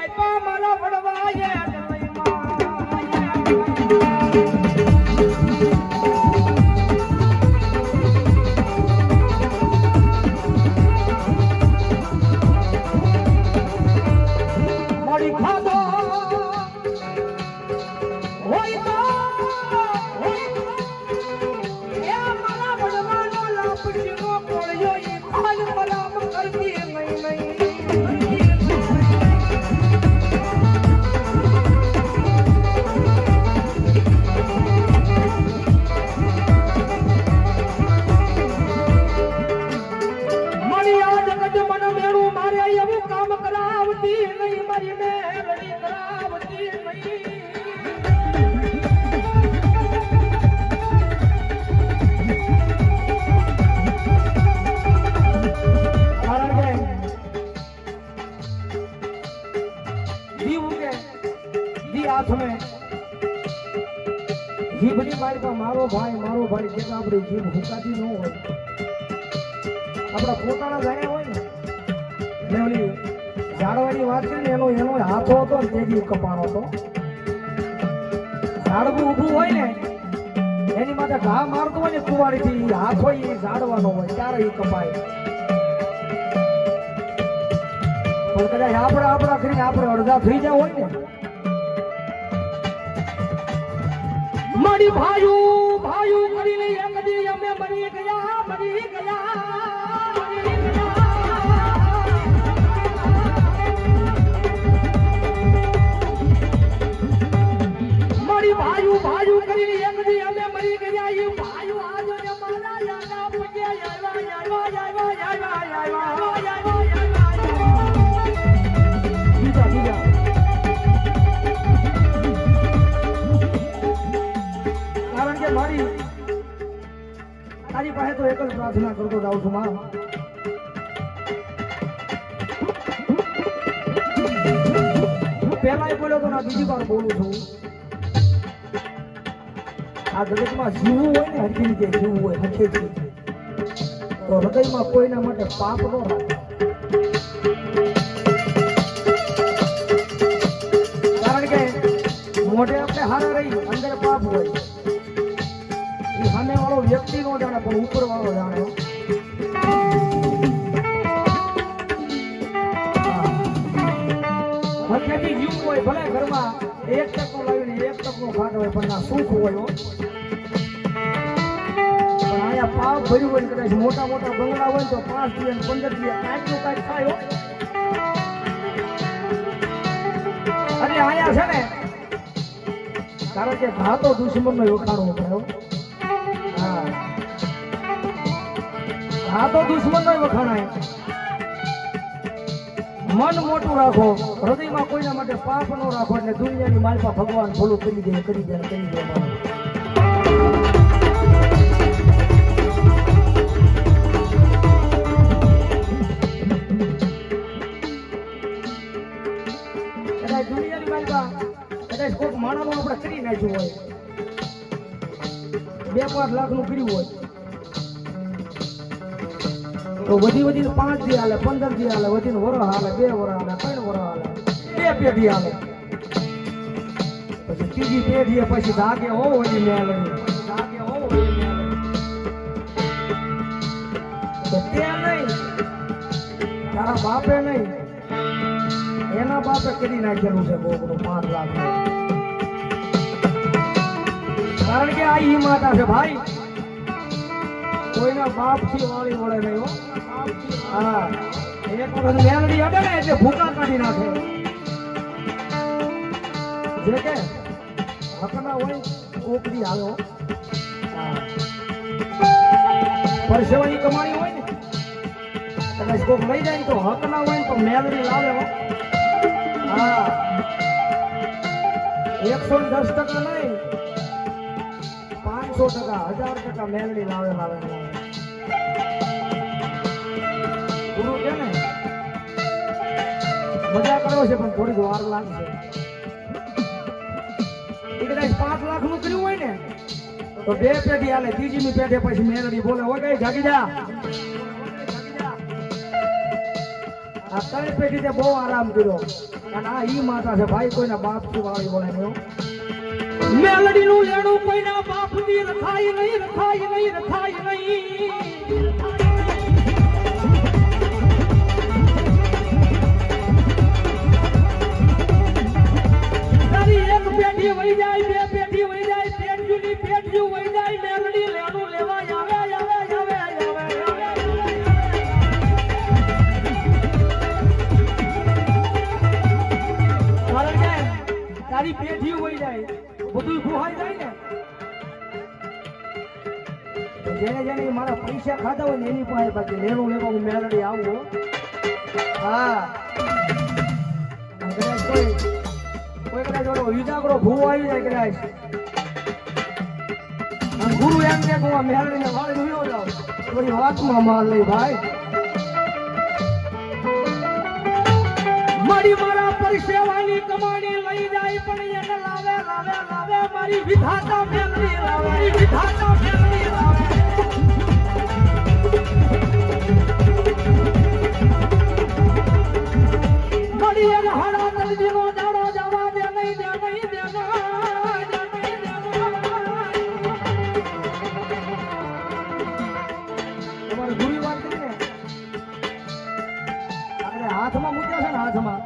આપ્યા મારા વડવાએ મળી ખાધો હોય તો એ મારા વડવાનો લાપડીનો કોળિયો ઈ ખાલ મલામ કરતી નહીં મારો ભાઈ જેને આપણે જીભ હુકાતી ન હોય આપણા પોતાના જાણ્યા હોય ને મેં ઓલી ઝાડવાની વાત કરી એનો હાથો હતો ને તેથી કપાણો હતો ઝાડવું ઊભું હોય ને એની માટે ઘા મારતો હોય ને કુવાડીથી હાથો એ ઝાડવાનો હોય ત્યારે એ કપાય પણ કદાચ આપણા કરીને આપણે અડધા થઈ જાય હોય ને મારી ભાયું કરીને એક દી અમે મરી ગયા મારી ભાયું કરીને એક દી અમે મરી ગયા એ ભાયું આજો ને મારા યાદા પગે તારી પાસે તો એક જ પ્રાર્થના કરતો જાઉં છું માં પહેલા બોલ્યો તો ના બીજી વાર બોલું છું આ જગતમાં જીવવું હોય ને હરકી રીતે જીવવું હોય હખેથી તો હૃદયમાં કોઈના માટે પાપ ન રાખે કારણ કે મોઢે આપણે હારા રહી અંદર પાપ હોય સામે વાળો વ્યક્તિ નો જાણે પણ ઉપર વાળો જાણે હકેથી જીવ હોય ભલે ઘરમાં એક ટકનો લાવીને એક ટકનો ખાટ હોય પણ ના સુખ હોય પણ અહીંયા પાપ ભર્યું હોય કદાચ મોટા બંગલા હોય તો 5 દિવસ 15 દિવસ કાંઈક થાય અને અહીંયા છે ને કારણ કે ઘા તો દુશ્મનનો વખાણવો પડ્યો આ તો દુશ્મન નો વખાણાય મન મોટું રાખો હૃદયમાં કોઈના માટે પાપ ન રાખો એટલે દુનિયાની માલપા ભગવાન ભૂલું કરી દે કદાચ દુનિયાની માલપા કદાચ કોઈક માણસનું આપણે કરી નાખ્યું હોય 2-5 લાખ નું કર્યું હોય તો વધી 5 દી હાલે 15 દી હાલે વધીને વરસ હાલે 2 વરસ હાલે 3 વરસ હાલે 2 પેઢી હાલે પછી ત્રીજી પેઢીએ પછી ધાગે હો વધી મેળવી તો તે નહીં તારા બાપે નહીં એના બાપે કરી નાખેલું છે બોકડું 5 લાખ કારણ કે આ ઈ માતા છે ભાઈ કોઈના બાપ થી વાળી વળે નહીં હો હા એક વખત મેલડી અડે ને એટલે ભૂકા કાઢી નાખે જે કે હકના હોય કોકડી હાલો પરસેવાની કમાણી હોય ને કદાચ કોક લઈ જાય તો હક ના હોય તો મેલડી લાવે હા 110% નહીં 500% 1000% મેલડી લાવે ગુરુ છે ને મજા કર્યો છે પણ થોડીક વાર લાગશે કદાચ 5 લાખ નું કર્યું હોય ને તો 2 પેઢી હાલે ત્રીજી પેઢે પછી મેલડી બોલે હોય કઈ જાગી જા આ ત્રણ પેઢી બહુ આરામ કર્યો અને આ ઈ માતા છે ભાઈ કોઈના બાપ થી વાળી બોલાય નહીં મેલડી નું લેણું કોઈના બાપ થી રખાય નહીં રખાય નહીં રખાય નહીં તારી એક પેઢી વહી જાય બે પેઢી વહી જાય પેઢીની પેઢી વહી જાય મેલડી લેણું લેવા આવે આવે આવે આવે તારી પેઢી હોય જાય બધું ભૂહાઈ જાય ને જેને જેને મારા પૈસા ખાધા હોય ને એની પાસે બાકી લેવું લેવા હું મેલડી આવું હા કદાચ કોઈ કદાચ ઓલો વિજાગરો ભૂવો આવી જાય કદાચ ગુરુ એમ કે હું આ મેલડીને વાળી જોયો જાઉં થોડી વાતમાં માર લઈ ભાઈ મારી મારા પરસેવાની કમાણી લઈ જાય પણ એને લાવે લાવે લાવે મારી વિધાતા મેલડી લાવે મારી વિધાતા મેલડી લાવે મારી એને હરા તલજીનો દાડો જવા દે નહીં દે નહીં દે તમારે ગુરી વાત કરીને આપણે હાથમાં મૂક્યા છે ને હાથમાં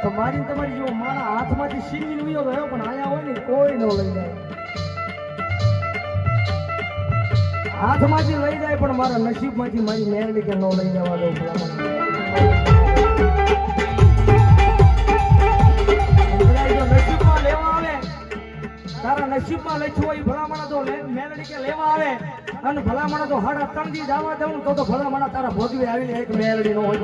તો મારી તમારી જો મારા હાથમાંથી છીનવી ઉયો ગયો પણ આયા હોય ને કોઈ ન લઈ જાય હાથમાંથી લઈ જાય પણ મારા નસીબમાંથી મારી મેલડી કે ન લઈ જવા દઉં નસીબમાં લેવા આવે તારા નસીબમાં લખ્યું હોય ભલામણા તો મેલડી કે લેવા આવે અને ભલામણા તો હાડા તંગી જવા દઉં તો ભલામણા તારા ભોગવી આવીને એક મેલડી નો હોય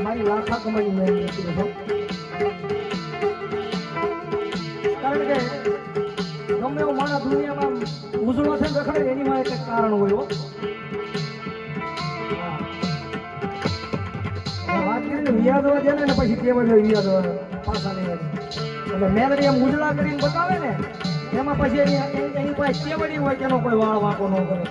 મારી લાખા કમાઈ મેં કારણ કે ગમે એવું માણસ દુનિયામાં ઉજળો છે રખડે એની માં એક કારણ હોય વાત કરીને વિયાદવા છે ને પછી કેવા જોઈએ વિયાદવા પાછા લેવા એટલે મેલડી એમ ઉજળા કરીને બતાવે ને એમાં પછી એની પાસે કેવડી હોય કે એનો કોઈ વાળ વાંકો ન કરે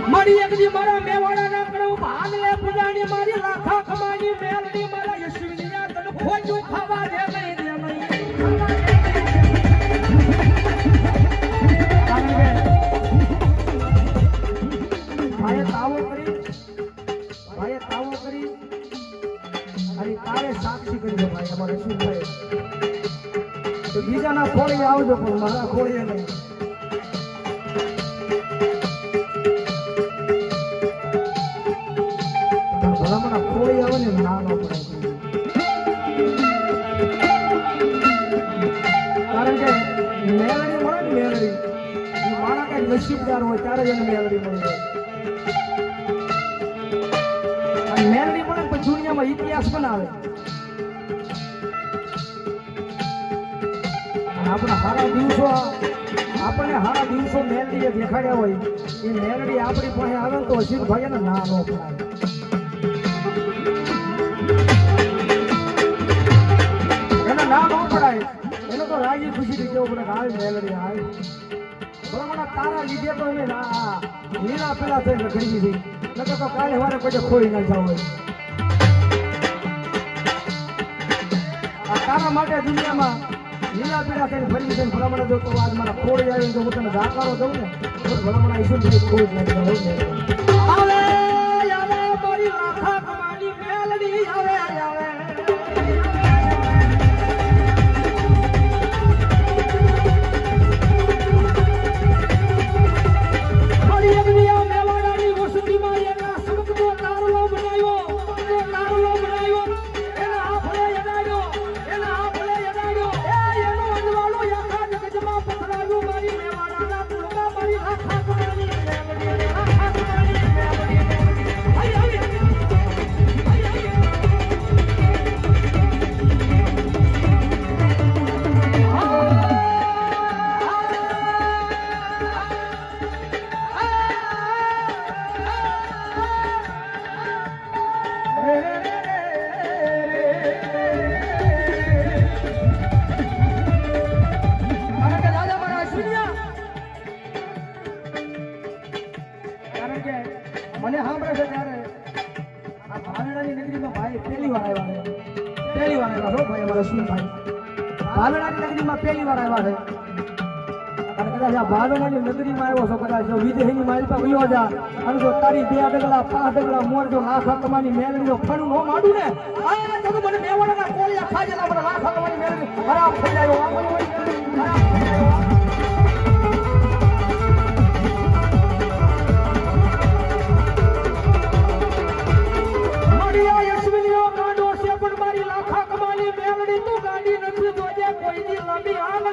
મારી એકદી મારા મેવાડા ના કરું ભાગલે પૂજાની મારી લાખા કમાની મેલડી મારા યશવીની ના તને ખોજું ખાવા દે નહીં દે નહીં ભાઈએ તાવો કરી અને તારે સાક્ષી કરી દો ભાઈ અમારે શું થાય તો બીજાના ખોળી આવજો પણ મારા ખોળીએ નહીં ભલામણા ખોળી આવે ને ના ન પડે કારણ કે મેલડી મળે ને મેલડી મારા કઈ નસીબદાર હોય ત્યારે જ એને મેલડી મળી જાય અને મેલડી મળે પછી દુનિયામાં ઇતિહાસ બનાવે આપણા સારા દિવસો મેલડીએ દેખાડ્યા હોય એ મેલડી આપણી પાસે આવે તો હજી ભાઈ એને ના ન પડાય ના ન પડાય એનો તો રાજી ખુશી થી કેવું પડે આવે મેલડી આવે ભલા તારા લીધે તો અમે લીલા પેલા થઈને ઘડી દીધી નકર તો કાલે વારે કોઈ ખોઈ ના જાવ હોય આ તારા માટે દુનિયામાં લીલા પીડા થઈને ફરી થઈને ભલામણા જો તો આજ મારા ખોડી આવીને તો હું તને દાખલો દઉં ને તો ભલામણા ઈશ્વર બધી ખોઈ જ નથી આવે મારી લાખા કમાની મેલડી આવે આવે મારી અગ્નિયા મેવાડાની પહેલી વાર આવ્યા છો ભાઈ અમારા અશ્વિનભાઈ ભાવેણાની નગરીમાં પહેલી વાર આવ્યા છે અને કદાચ આ ભાવેણાની નગરીમાં આવ્યો છો કદાચ જો વિદેહીની માલિકા વયો જા અને જો તારી 2 ડગલા 5 ડગલા મોર જો લાખ કમાની મેળવીનો ફળું નો માંડું ને આ તો મને મેવાડાના કોળિયા ખાજેલા મને લાખ કમાની મેળવી ખરાબ થઈ જાય આ બધું ખરાબ થઈ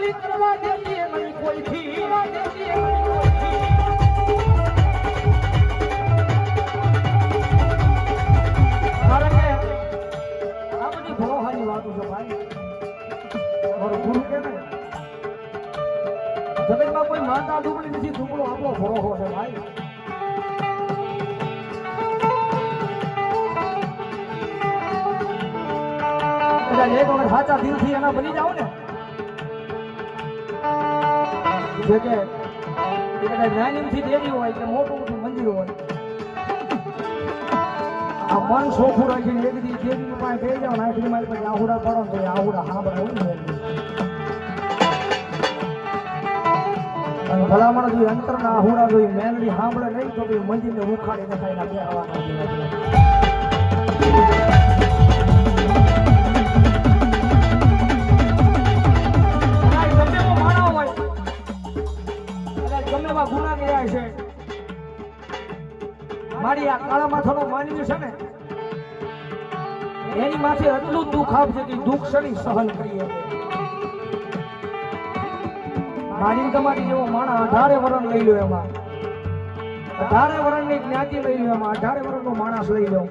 જાય કરવા દેતી નહીં કોઈ થી કારણ કે આ બધી ભરોહાની વાતો છે ભાઈ મારો ગુરુ કે ને જગતમાં કોઈ માતા દુબળી નથી દુબળો આપણો ભરોહો છે ભાઈ એક વખત સાચા દિલથી એના બની જાવ ને જે કે નાનીમથી દેવી હોય કે મોટું મોટું મંદિર હોય આ મન સોખું રાખીને એક દી દેવીની પાસે બેસી જાવ ને આખરી મારી પાસે આહુડા પડો તો આહુડા સાંભળે એવું ને અને ભલામણ જો અંતરના આહુડા જોઈ મેલડી સાંભળે નહીં તો ભાઈ મંદિરને ઉખાડી નખાય ના બે હવાના ગુના ગયા છે મારી આ કાળા માથાનો માનવી છે ને એની માથે એટલું દુઃખ આપશે કે દુઃખ સડી સહન કરીએ મારી તમારી જેવો માણસ 18 વર્ષ લઈ લો એમાં 18 વર્ષની જ્ઞાતિ લઈ લો એમાં 18 વર્ષનો માણસ લઈ લો